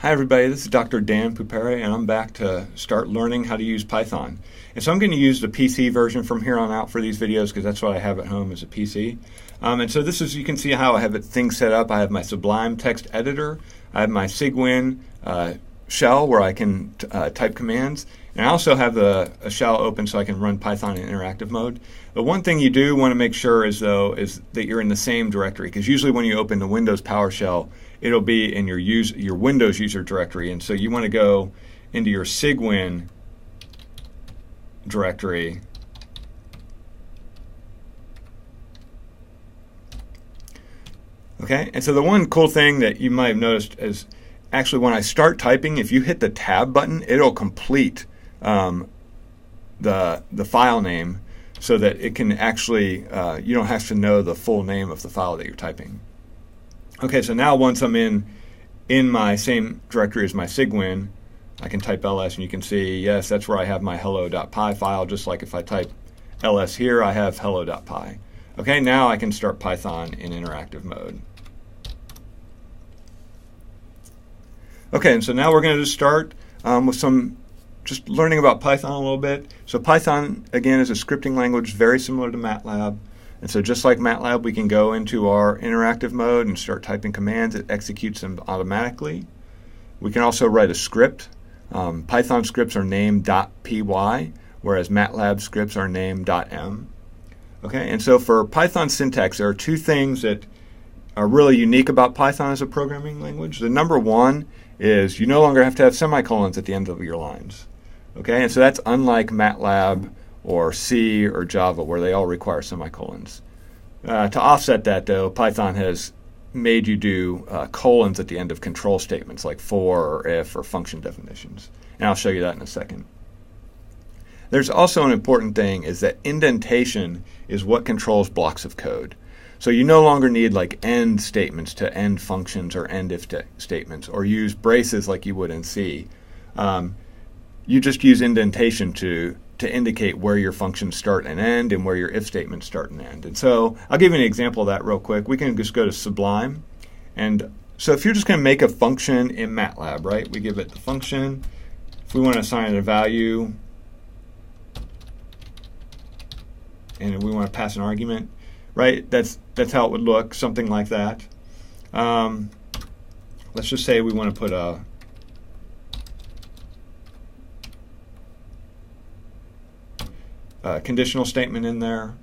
Hi everybody, this is Dr. Dan Pupere, and I'm back to start learning how to use Python. And so I'm going to use the PC version from here on out for these videos because that's what I have at home as a PC. And so this is, you can see how I have things set up. I have my Sublime text editor, I have my Cygwin shell where I can type commands, and I also have a shell open so I can run Python in interactive mode. The one thing you do want to make sure is that you're in the same directory, because usually when you open the Windows PowerShell, it'll be in your Windows user directory, and so you want to go into your Cygwin directory. Okay, and so the one cool thing that you might have noticed is actually when I start typing, if you hit the tab button, it'll complete the file name so that it can actually, you don't have to know the full name of the file that you're typing. Okay, so now once I'm in my same directory as my Cygwin, I can type ls and you can see, yes, that's where I have my hello.py file, just like if I type ls here, I have hello.py. Okay, now I can start Python in interactive mode. Okay, and so now we're going to just start with just learning about Python a little bit. So Python, again, is a scripting language very similar to MATLAB. And so just like MATLAB, we can go into our interactive mode and start typing commands. It executes them automatically. We can also write a script. Python scripts are named .py, whereas MATLAB scripts are named .m. Okay, and so for Python syntax, there are two things that are really unique about Python as a programming language. The number one is you no longer have to have semicolons at the end of your lines. Okay, and so that's unlike MATLAB or C or Java, where they all require semicolons. To offset that, though, Python has made you do colons at the end of control statements like for or if or function definitions. And I'll show you that in a second. There's also an important thing is that indentation is what controls blocks of code. So you no longer need like end statements to end functions or end if statements or use braces like you would in C. You just use indentation to indicate where your functions start and end and where your if statements start and end. And so I'll give you an example of that real quick. We can just go to Sublime. And so if you're just going to make a function in MATLAB, right, we give it the function. If we want to assign it a value and we want to pass an argument, right, that's how it would look, something like that. Let's just say we want to put a conditional statement in there.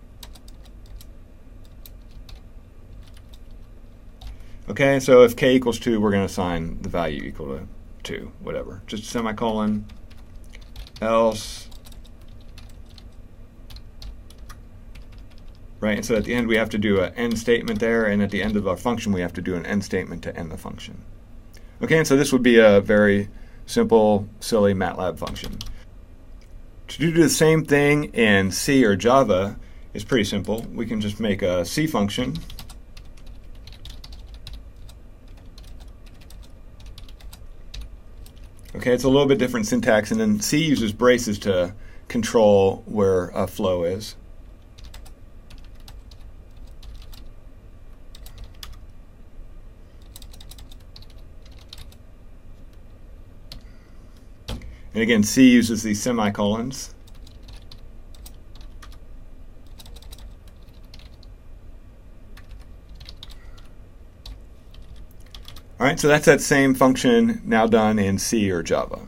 Okay, so if k equals 2, we're going to assign the value equal to 2, whatever. Just a semicolon, else. Right, and so at the end we have to do an end statement there, and at the end of our function we have to do an end statement to end the function. Okay, and so this would be a very simple, silly MATLAB function. To do the same thing in C or Java is pretty simple. We can just make a C function. Okay, it's a little bit different syntax, and then C uses braces to control where a flow is. And again, C uses these semicolons. All right, so that's that same function now done in C or Java.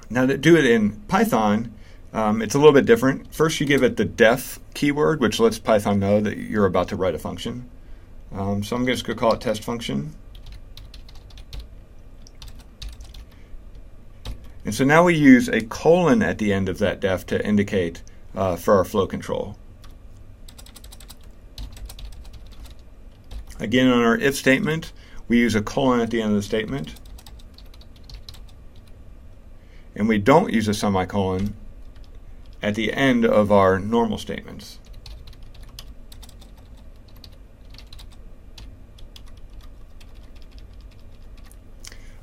Now to do it in Python, it's a little bit different. First you give it the def keyword, which lets Python know that you're about to write a function. So I'm just going to call it test function. And so now we use a colon at the end of that def to indicate for our flow control. Again, on our if statement, we use a colon at the end of the statement. And we don't use a semicolon at the end of our normal statements.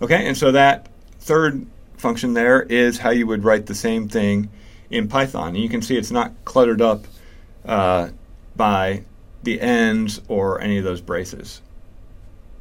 Okay, and so that third function there is how you would write the same thing in Python. And you can see it's not cluttered up by the ends or any of those braces.